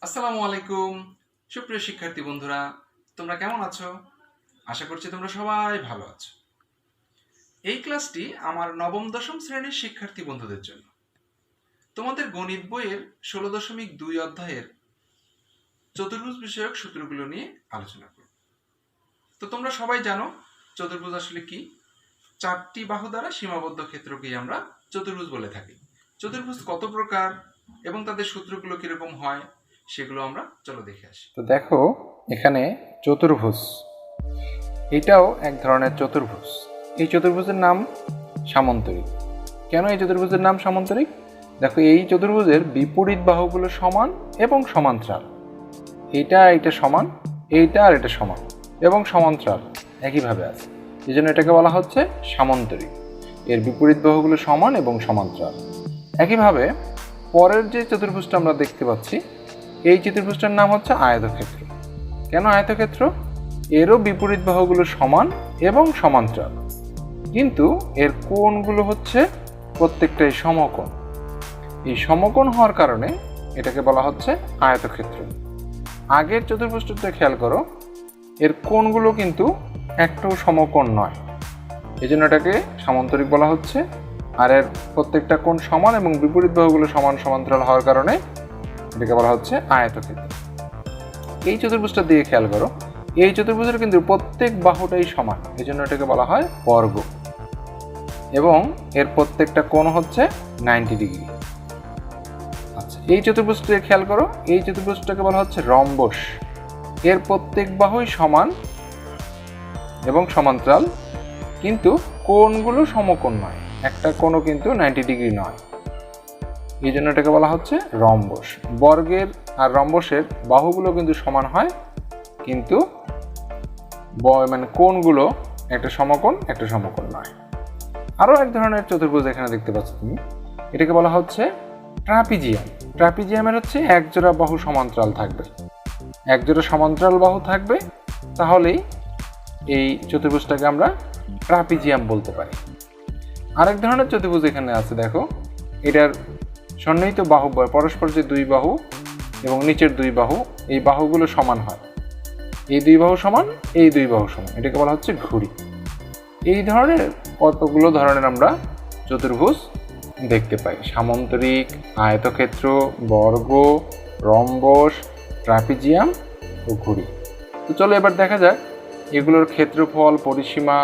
আসসালামু আলাইকুম সুপ্রিয় শিক্ষার্থী বন্ধুরা, তোমরা কেমন আছো? আশা করছি তোমরা সবাই ভালো আছো। এই ক্লাসটি আমার নবম দশম শ্রেণীর শিক্ষার্থী বন্ধুদের জন্য। তোমাদের গণিত বইয়ের 16.2 অধ্যায়ের চতুর্ভুজ বিষয়ক সূত্রগুলো নিয়ে আলোচনা করব। তো তোমরা সবাই জানো চতুর্ভুজ আসলে কি। চারটি বাহু দ্বারা সীমাবদ্ধ ক্ষেত্রকেই আমরা চতুর্ভুজ বলে থাকি। চতুর্ভুজ কত প্রকার এবং তাদের সূত্রগুলো কিরকম হয় সেগুলো আমরা চলো দেখে আসি। তো দেখো এখানে চতুর্ভুজ, এটাও এক ধরনের চতুর্ভুজ। এই চতুর্ভুজের নাম সামন্তরিক। কেন এই চতুর্ভুজের নাম সামন্তরিক? দেখো এই চতুর্ভুজের বিপরীত বাহুগুলো সমান এবং সমান্তরাল। এটা সমান, এইটা আর এটা সমান এবং সমান্তরাল একইভাবে আছে, এই জন্য এটাকে বলা হচ্ছে সামন্তরিক। এর বিপরীত বাহুগুলো সমান এবং সমান্তরাল। একইভাবে পরের যে চতুর্ভুজটা আমরা দেখতে পাচ্ছি, এই চতুর্ভুজটার নাম হচ্ছে আয়তক্ষেত্র। কেন আয়তক্ষেত্র? এরও বিপরীত বাহুগুলো সমান এবং সমান্তরাল, কিন্তু এর কোণগুলো হচ্ছে প্রত্যেকটাই সমকোণ। এই সমকোণ হওয়ার কারণে এটাকে বলা হচ্ছে আয়তক্ষেত্র। আগের চতুর্ভুজটাতে খেয়াল করো, এর কোণগুলো কিন্তু একটাও সমকোণ নয়, এই জন্য এটাকে সামান্তরিক বলা হচ্ছে। আর এর প্রত্যেকটা কোণ সমান এবং বিপরীত বাহুগুলো সমান সমান্তরাল হওয়ার কারণে এটাকে বলা হচ্ছে আয়তক্ষেত্র। এই চতুর্ভুজটা দিয়ে খেয়াল করো, এই চতুর্ভুজের কিন্তু প্রত্যেক বাহুটাই সমান, এই জন্য এটাকে বলা হয় বর্গ এবং এর প্রত্যেকটা কোণ হচ্ছে 90 ডিগ্রি। আচ্ছা, এই চতুর্ভুজটা খেয়াল করো, এই চতুর্ভুজটাকে বলা হচ্ছে রম্বস। এর প্রত্যেক বাহুই সমান এবং সমান্তরাল, কিন্তু কোণগুলো সমকোণ নয়, একটা কোণও কিন্তু 90 ডিগ্রি নয়, এই জন্য এটাকে বলা হচ্ছে রম্বস। বর্গের আর রম্বসের বাহুগুলো কিন্তু সমান হয়, কিন্তু কোণগুলো একটা সমকোণ নয়। আরও এক ধরনের চতুর্ভুজ এখানে দেখতে পাচ্ছ তুমি, এটাকে বলা হচ্ছে ট্রাপিজিয়াম। ট্রাপিজিয়ামের হচ্ছে একজোড়া বাহু সমান্তরাল থাকবে, একজোড়া সমান্তরাল বাহু থাকবে, তাহলেই এই চতুর্ভুজটাকে আমরা ট্রাপিজিয়াম বলতে পারি। আরেক ধরনের চতুর্ভুজ এখানে আছে, দেখো এটার সন্নিহিত বাহু পরস্পর যে দুই বাহু এবং নিচের দুই বাহু, এই বাহুগুলো সমান হয়, এই দুই বাহু সমান, এই দুই বাহু সমান, এটাকে বলা হচ্ছে ঘুড়ি। এই ধরনের কতগুলো ধরনের আমরা চতুর্ভুজ দেখতে পাই: সামন্তরিক, আয়তক্ষেত্র, বর্গ, রম্বস, ট্রাপিজিয়াম ও ঘুড়ি। তো চলো এবার দেখা যাক এগুলোর ক্ষেত্রফল, পরিসীমা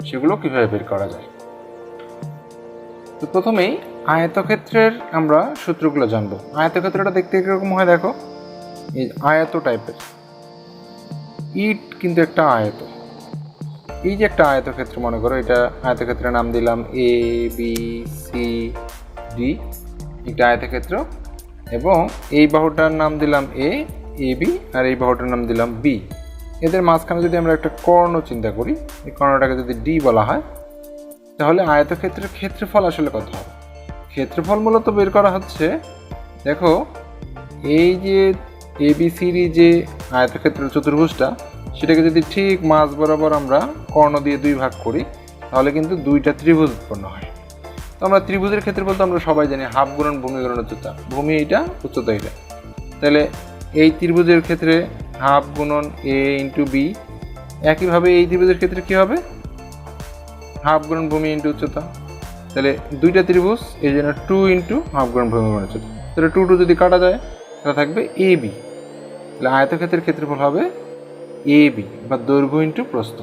সেগুলো কিভাবে বের করা যায়। তো প্রথমেই আয়তক্ষেত্রের আমরা সূত্রগুলো জানবো। আয়তক্ষেত্রটা দেখতে কিরকম হয় দেখো, এই আয়ত টাইপের, ইট কিন্তু একটা আয়ত। এই যে একটা আয়তক্ষেত্র মনে করো, এটা আয়তক্ষেত্রের নাম দিলাম এ বি সি ডি, একটা আয়তক্ষেত্র, এবং এই বাহুটার নাম দিলাম এ বি, আর এই বাহুটার নাম দিলাম বি। এদের মাঝখানে যদি আমরা একটা কর্ণ চিন্তা করি, এই কর্ণটাকে যদি ডি বলা হয়, তাহলে আয়তক্ষেত্রের ক্ষেত্রফল আসলে কত হবে? ক্ষেত্রফল মূলত বের করা হচ্ছে, দেখো এই যে এবিসিডি যে আয়তক্ষেত্র চতুর্ভুজটা, সেটাকে যদি ঠিক মাঝ বরাবর আমরা কর্ণ দিয়ে দুই ভাগ করি, তাহলে কিন্তু দুইটা ত্রিভুজ উৎপন্ন হয়। তো আমরা ত্রিভুজের ক্ষেত্রফল তো আমরা সবাই জানি, হাফ গুণন ভূমি গুণন উচ্চতা, ভূমি এইটা, উচ্চতা এইটা। তাহলে এই ত্রিভুজের ক্ষেত্রে হাফ গুণন এ ইন্টু বি। একইভাবে এই ত্রিভুজের ক্ষেত্রে কী হবে? হাফ গুণন ভূমি ইন্টু উচ্চতা। তাহলে দুইটা ত্রিভুজ, এই জন্য 2 ইন্টু হাফ গুণন ভূমি গুণন উচ্চতা। তাহলে 2 যদি কাটা যায়, তাহলে থাকবে এ বি। তাহলে আয়তক্ষেত্রের ক্ষেত্রফল হবে এ বি, বা দৈর্ঘ্য ইন্টু প্রস্থ।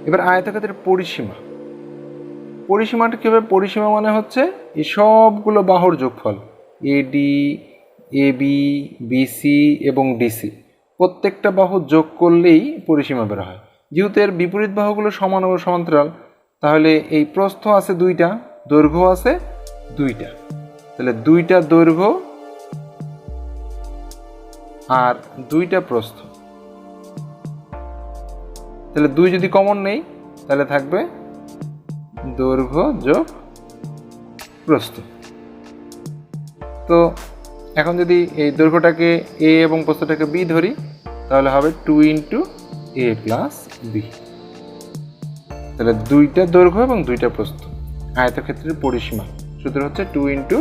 এবার আয়তক্ষেত্রের পরিসীমা, পরিসীমাটা কী হবে? পরিসীমা মানে হচ্ছে এই সবগুলো বাহুর যোগফল, এডি, এ বি, বিসি এবং ডিসি, প্রত্যেকটা বাহু যোগ করলেই পরিসীমা বের হয়। যেহেতু এর বিপরীত বাহুগুলো সমান ও সমান্তরাল, তাহলে এই প্রস্থ আছে দুইটা, দৈর্ঘ্য আছে দুইটা, তাহলে দুইটা দৈর্ঘ্য আর দুইটা প্রস্থ, তাহলে দুই যদি কমন নেই, তাহলে থাকবে দৈর্ঘ্য যোগ প্রস্থ। তো এখন যদি এই দৈর্ঘ্যটাকে এ এবং প্রস্থটাকে বি ধরি, তাহলে হবে 2 ইন্টু এ প্লাস বি। তাহলে দুইটা দৈর্ঘ্য এবং দুইটা প্রস্থ। আয়তক্ষেত্রের পরিসীমা সূত্র হচ্ছে 2 ইন্টু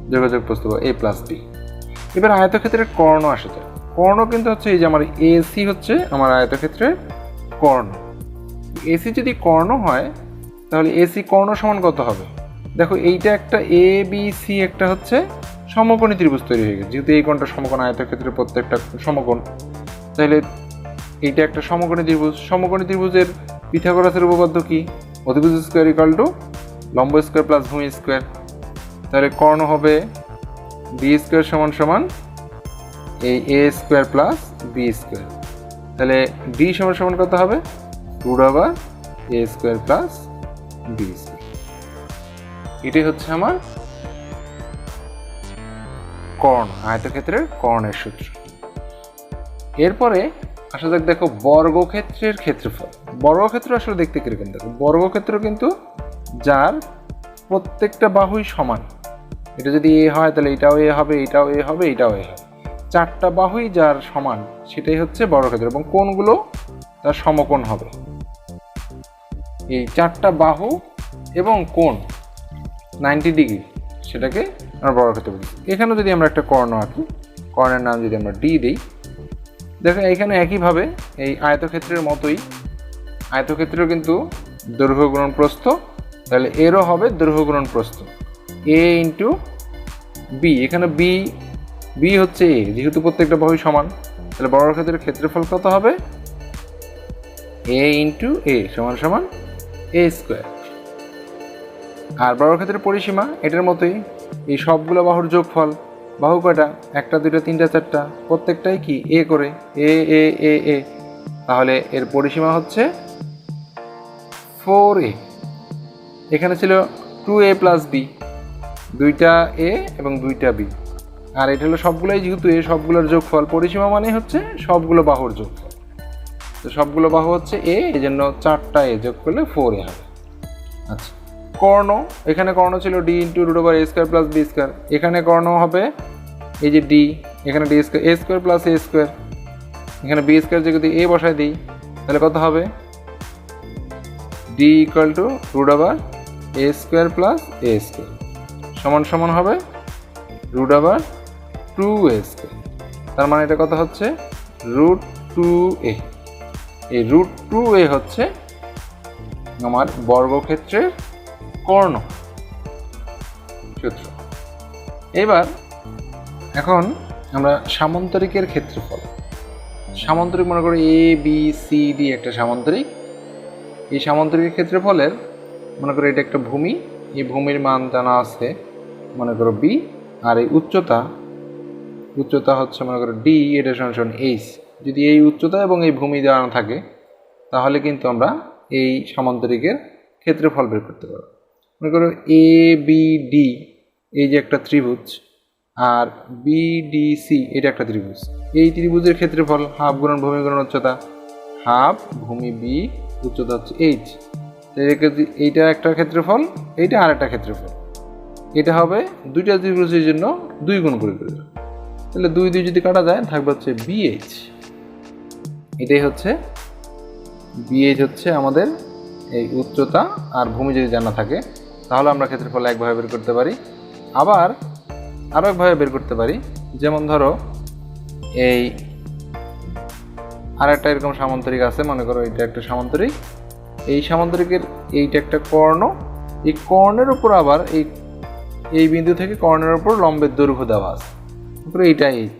দৈর্ঘ্য যোগ প্রস্থ, এ প্লাস বি। এবার আয়তক্ষেত্রের কর্ণ আসে যায়। কর্ণ কিন্তু হচ্ছে এই যে আমার এসি হচ্ছে আমার আয়তক্ষেত্রের কর্ণ। এসি যদি কর্ণ হয় তাহলে এসি কর্ণ সমান কত হবে? দেখো এইটা একটা এ বি সি একটা হচ্ছে সমকোণী ত্রিভুজ তৈরি হয়ে গেছে, যেহেতু এই কোণটা সমকোণ, আয়তক্ষেত্রের প্রত্যেকটা সমকোণ, তাহলে এইটা একটা সমকোণী ত্রিভুজ। সমকোণী ত্রিভুজের পিথাগোরাসের উপপাদ্য কি? অধিভুজ স্কোয়ার ইকুয়াল টু লম্ব স্কোয়ার প্লাস ভূমি স্কোয়ার। তাহলে কর্ণ হবে বি স্কোয়ার সমান সমান এই এ স্কোয়ার প্লাস বি স্কোয়ার। তাহলে ডি সমান সমান কত হবে? Root over A square plus B square. এটাই হচ্ছে আমার কর্ণ, আয়তক্ষেত্রের কর্ণের সূত্র। এরপরে আসা যাক, দেখো বর্গক্ষেত্রের ক্ষেত্রফল। বর্গক্ষেত্র আসলে দেখতে কিরকম? দেখো বর্গক্ষেত্র কিন্তু যার প্রত্যেকটা বাহুই সমান। এটা যদি এ হয় তাহলে এটাও এ হবে, এটাও এ হবে, এটাও এ হবে। চারটা বাহুই যার সমান সেটাই হচ্ছে বর্গক্ষেত্র, এবং কোণগুলো তার সমকোণ হবে। এই চারটা বাহু এবং কোণ 90 ডিগ্রি, সেটাকে আমরা বর্গক্ষেত্র বলি। এখানে যদি আমরা একটা কর্ণ আঁকি, কর্ণের নাম যদি আমরা ডি দিই, দেখো এখানে একইভাবে এই আয়তক্ষেত্রের মতোই, আয়তক্ষেত্রেও কিন্তু দৈর্ঘ্য গুণন প্রস্থ, তাহলে এরও হবে দৈর্ঘ্য গুণন প্রস্থ, এ ইন্টু বি। এখানে বি বি হচ্ছে এ, যেহেতু প্রত্যেকটা বাহুই সমান, তাহলে বর্গক্ষেত্রের ক্ষেত্রফল কত হবে? এ ইন্টু এ সমান সমান এ স্কোয়ার। আর বর্গক্ষেত্রের পরিসীমা এটার মতোই, এই সবগুলো বাহুর যোগফল। বাহু কয়টা? একটা, দুইটা, তিনটা, চারটা, প্রত্যেকটাই কি এ করে, এ এ এ এ। তাহলে এর পরিসীমা হচ্ছে 4a। এখানে ছিল 2a প্লাস বি, দুইটা এ এবং দুইটা বি, আর এটা হলো সবগুলোই যেহেতু এ, সবগুলোর যোগফল। পরিসীমা মানে হচ্ছে সবগুলো বাহুর যোগফল, তো সবগুলো বাহু হচ্ছে এ, এই জন্য 4টা এ যোগ করলে 4a হবে। আচ্ছা, কর্ণ, এখানে কর্ণ ছিল D into root over A square plus B square. এখানে কর্ণ হবে এই যে ডি, এখানে D square, A square plus A square. এখানে বি স্কোয়ার যদি এ বসায় দিই তাহলে কত হবে? D equal to root over A square plus A square সমান সমান হবে রুট ওভার 2a স্কোয়ার। তার মানে এটা কত হচ্ছে? Root 2a। এই রুট 2a হচ্ছে আমার বর্গক্ষেত্রের কর্ণ সূত্র। এবার এখন আমরা সামান্তরিকের ক্ষেত্রফল। সামান্তরিক মনে করো এ বি সি ডি একটা সামান্তরিক। এই সামান্তরিকের ক্ষেত্রফলের মনে করো এটা একটা ভূমি, এই ভূমির মান জানা আছে মনে করো বি, আর এই উচ্চতা হচ্ছে মনে করো ডি, এটা সমান সমান এইচ। যদি এই উচ্চতা এবং এই ভূমি জানা থাকে তাহলে কিন্তু আমরা এই সামান্তরিকের ক্ষেত্রফল বের করতে পারবো। মনে করো এ বি ডি এই যে একটা ত্রিভুজ, আর বি ডি সি এটা একটা ত্রিভুজ। এই ত্রিভুজের ক্ষেত্রফল হাফ গুণন ভূমি গুণন উচ্চতা, হাফ ভূমি বি, উচ্চতা হচ্ছে এইচ। এইটা একটা ক্ষেত্রফল, এইটা আর একটা ক্ষেত্রফল। এটা হবে দুইটা ত্রিভুজের জন্য 2 গুণ করে দেবে, তাহলে 2 2 যদি কাটা যায় থাকবে হচ্ছে বিএইচ। এটাই হচ্ছে বিএইচ, হচ্ছে আমাদের এই উচ্চতা আর ভূমি যদি জানা থাকে তাহলে আমরা ক্ষেত্রফল একভাবে বের করতে পারি। আবার আরও একভাবে বের করতে পারি, যেমন ধরো এই আর একটা এরকম সামান্তরিক আছে, মনে করো এটা একটা সামান্তরিক, এই সামান্তরিকের এইটা একটা কর্ণ, এই কর্ণের উপর আবার এই বিন্দু থেকে কর্ণের উপর লম্বের দৈর্ঘ্য দেওয়া আছে, মনে করো এইটা এইচ,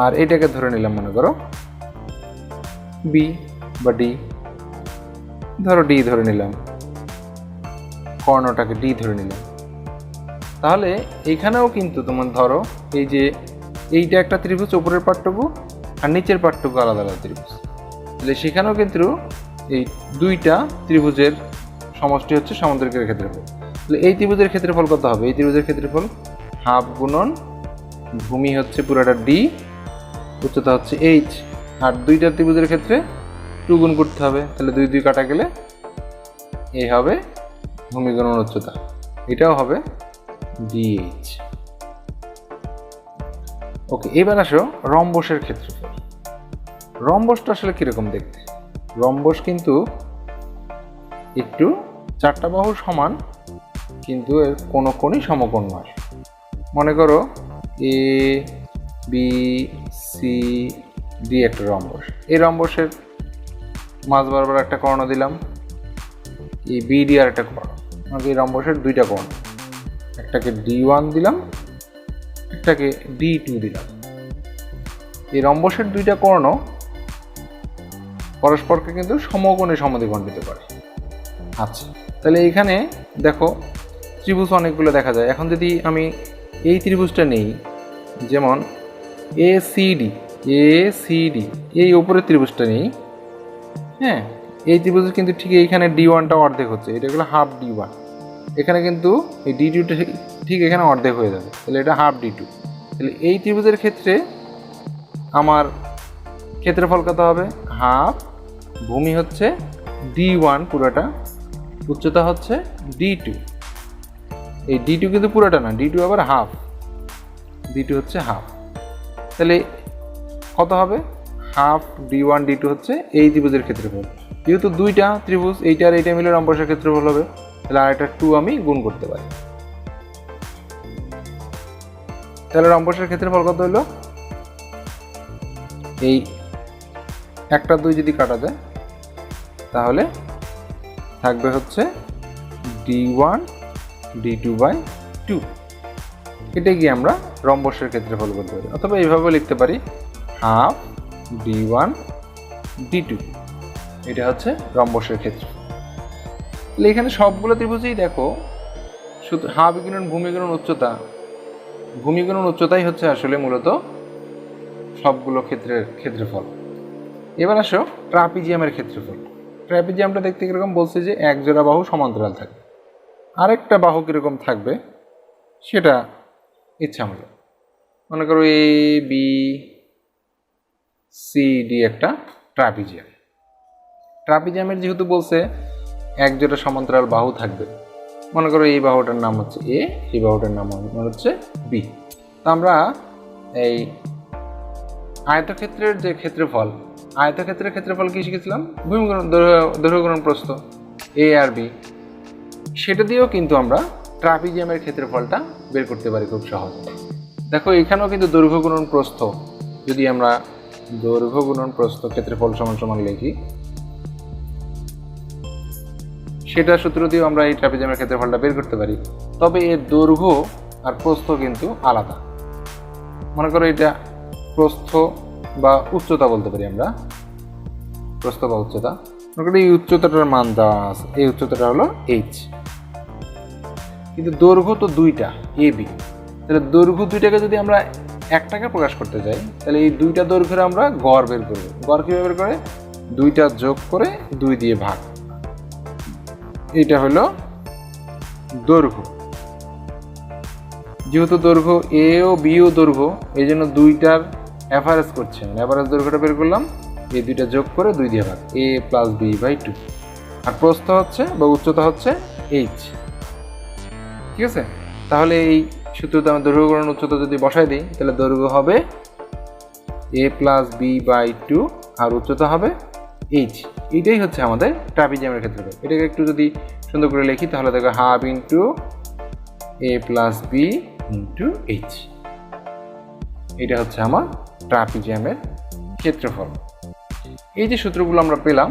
আর এটাকে ধরে নিলাম মনে করো বি বা ডি, ধরো ডি ধরে নিলাম, কর্ণটাকে ডি ধরে নিলাম। তাহলে এইখানেও কিন্তু তোমার ধরো এই যে এইটা একটা ত্রিভুজ, উপরের পাটটুকু আর নিচের পাটটুকু আলাদা আলাদা ত্রিভুজ, তাহলে সেখানেও কিন্তু এই দুইটা ত্রিভুজের সমষ্টি হচ্ছে সামান্তরিকের ক্ষেত্রফল। তাহলে এই ত্রিভুজের ক্ষেত্রফল কত হবে? এই ত্রিভুজের ক্ষেত্রফল হাফ গুণন ভূমি হচ্ছে পুরাটা ডি, উচ্চতা হচ্ছে এইচ, আর দুইটা ত্রিভুজের ক্ষেত্রে 2 গুণ করতে হবে, তাহলে 2 2 কাটা গেলে এই হবে ভূমি গুণন উচ্চতা, এটাও হবে ডিএইচ। ওকে, এবার আসো রম্বসের ক্ষেত্রফল। রম্বসটা আসলে কিরকম দেখতে? রম্বস কিন্তু একটু চারটা বাহু সমান, কিন্তু এর কোনো কোণই সমকোণ নয়। মনে করো এ বি সি ডি একটা রম্বস। এই রম্বসের মাঝ বরাবর একটা কর্ণ দিলাম, এই বি ডি আর একটা কর্ণ। আমাকে এই রম্বসের দুইটা কর্ণ, একটাকে D1 দিলাম, একটাকে D2 দিলাম। এই রম্বসের দুইটা কর্ণ পরস্পরকে কিন্তু সমকোণে সমদ্বিখণ্ডিত করে। আচ্ছা, তাহলে এইখানে দেখো ত্রিভুজ অনেকগুলো দেখা যায়। এখন যদি আমি এই ত্রিভুজটা নেই, যেমন ACD, এই উপরের ত্রিভুজটা নেই, হ্যাঁ, এই ত্রিভুজের কিন্তু ঠিক এইখানে D1টা অর্ধেক হচ্ছে, এটা হলো হাফ D1। এখানে কিন্তু এই D2টা ঠিক এখানে অর্ধেক হয়ে যাবে, তাহলে এটা হাফ D2। তাহলে এই ত্রিভুজের ক্ষেত্রে আমার ক্ষেত্রফল কত হবে? হাফ, ভূমি হচ্ছে D1 পুরোটা, উচ্চতা হচ্ছে D2। এই D2 কিন্তু পুরোটা না, D2 আবার হাফ, D2 হচ্ছে হাফ। তাহলে কত হবে? হাফ D1 D2 হচ্ছে এই ত্রিভুজের ক্ষেত্রফল। যেহেতু দুইটা ত্রিভুজ, এইটা আর এইটা মিলে রম্বসের ক্ষেত্রফল হবে, তাহলে আর একটা 2 আমি গুণ করতে পারি। তাহলে রম্বসের ক্ষেত্রফল কত হলো? এই একটা 2 যদি কাটা যায় তাহলে থাকবে হচ্ছে D1 D2/2। এটা কি আমরা রম্বসের ক্ষেত্রফল বলতে পারি, অথবা এইভাবে লিখতে পারি হাফ D1 D2। এটা হচ্ছে রম্বসের ক্ষেত্রফল। তাহলে এখানে সবগুলো ত্রিভুজেই দেখো শুধু হাফ গুণন ভূমি গুণন উচ্চতা, ভূমি গুণন উচ্চতাই হচ্ছে আসলে মূলত সবগুলো ক্ষেত্রের ক্ষেত্রফল। এবার আসো ট্রাপিজিয়ামের ক্ষেত্রফল। ট্রাপিজিয়ামটা দেখতে কিরকম? বলছে যে এক জোড়া বাহু সমান্তরাল থাকবে, আরেকটা বাহু কিরকম থাকবে সেটা ইচ্ছামূলক। মনে করো এ বি সি ডি একটা ট্রাপিজিয়াম। ট্রাপিজিয়ামের যেহেতু বলছে এক জোড়া সমান্তরাল বাহু থাকবে, মনে করো এই বাহুটার নাম হচ্ছে এ, এই বাহুটার নাম হচ্ছে বি। তা আমরা এই আয়তক্ষেত্রের যে ক্ষেত্রফল, আয়তক্ষেত্রের ক্ষেত্রফল কি শিখেছিলাম? ভূমি গুণন দৈর্ঘ্য গুণন প্রস্থ, এ আর বি। সেটা দিয়েও কিন্তু আমরা ট্রাপিজিয়ামের ক্ষেত্রফলটা বের করতে পারি খুব সহজে। দেখো এখানেও কিন্তু দৈর্ঘ্য গুণন প্রস্থ, যদি আমরা দৈর্ঘ্য গুণন প্রস্থ ক্ষেত্রফল সমান সমান লিখি, সেটা সূত্র দিয়েও আমরা এই ট্রাপিজিয়ামের ক্ষেত্রফলটা বের করতে পারি। তবে এর দৈর্ঘ্য আর প্রস্থ কিন্তু আলাদা। মনে করো এটা প্রস্থ বা উচ্চতা বলতে পারি আমরা, প্রস্থ বা উচ্চতা। মনে করি এই উচ্চতাটার মান দেওয়া আছে, এই উচ্চতাটা হলো h, কিন্তু দৈর্ঘ্য তো দুইটা এ বি। তাহলে দৈর্ঘ্য দুইটাকে যদি আমরা একটাকে প্রকাশ করতে যাই, তাহলে এই দুইটা দৈর্ঘ্যের আমরা গড় বের করব। গড় কীভাবে বের করে? দুইটা যোগ করে 2 দিয়ে ভাগ। এইটা হলো দৈর্ঘ্য। যেহেতু দৈর্ঘ্য এ ও বি ও দৈর্ঘ্য, এই জন্য দুইটার অ্যাভারেজ করছে, অ্যাভারেজ দৈর্ঘ্যটা বের করলাম, এই দুইটা যোগ করে 2 দিয়ে ভাগ, a + b/2। আর প্রস্থ হচ্ছে বা উচ্চতা হচ্ছে h। ঠিক আছে? তাহলে এই সূত্রতে আমি দৈর্ঘ্য গুণন উচ্চতা যদি বসাই দিই, তাহলে দৈর্ঘ্য হবে a + b/2 আর উচ্চতা হবে h। এইটাই হচ্ছে আমাদের ট্রাপিজিয়ামের ক্ষেত্রফল। এটাকে একটু যদি সুন্দর করে লিখি তাহলে দেখো half into a + b into h। এটা হচ্ছে আমার ট্রাপিজিয়ামের ক্ষেত্রফল। এই যে সূত্রগুলো আমরা পেলাম,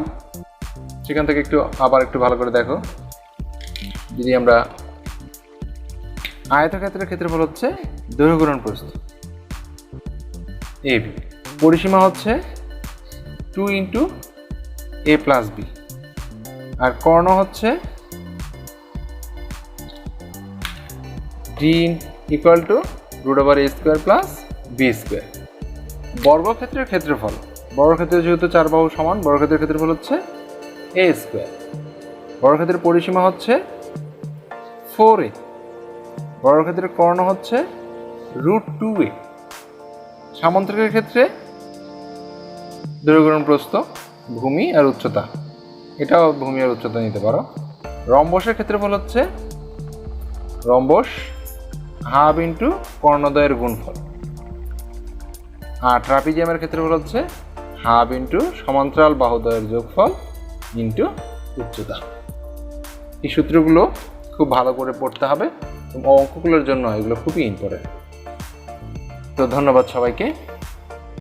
সেখান থেকে আবার একটু ভালো করে দেখো। যদি আমরা আয়তক্ষেত্রের ক্ষেত্রফল হচ্ছে দৈর্ঘ্য গুণন প্রস্থ AB, পরিসীমা হচ্ছে 2 ইন্টু a + b, আর কর্ণ হচ্ছে d = √a² + b²। বর্গক্ষেত্রের ক্ষেত্রফল, বর্গক্ষেত্রে যেহেতু 4 বাহু সমান, বর্গক্ষেত্রের ক্ষেত্রফল হচ্ছে a²। বর্গক্ষেত্রের পরিসীমা হচ্ছে 4a, বর্গক্ষেত্রের কর্ণ হচ্ছে √2a। সামান্তরিকের ক্ষেত্রে দৈর্ঘ্য গুণন প্রস্থ, ভূমি আর উচ্চতা, এটাও ভূমি আর উচ্চতা নিতে পারো। রম্বসের ক্ষেত্রফল হচ্ছে রম্বস হাফ ইন্টু কর্ণদ্বয়ের গুণফল। আর ট্রাপিজিয়ামের ক্ষেত্রফল হচ্ছে হাফ ইন্টু সমান্তরাল বাহুদ্বয়ের যোগফল ইন্টু উচ্চতা। এই সূত্রগুলো খুব ভালো করে পড়তে হবে, অঙ্কগুলোর জন্য এগুলো খুবই ইম্পর্টেন্ট। তো ধন্যবাদ সবাইকে।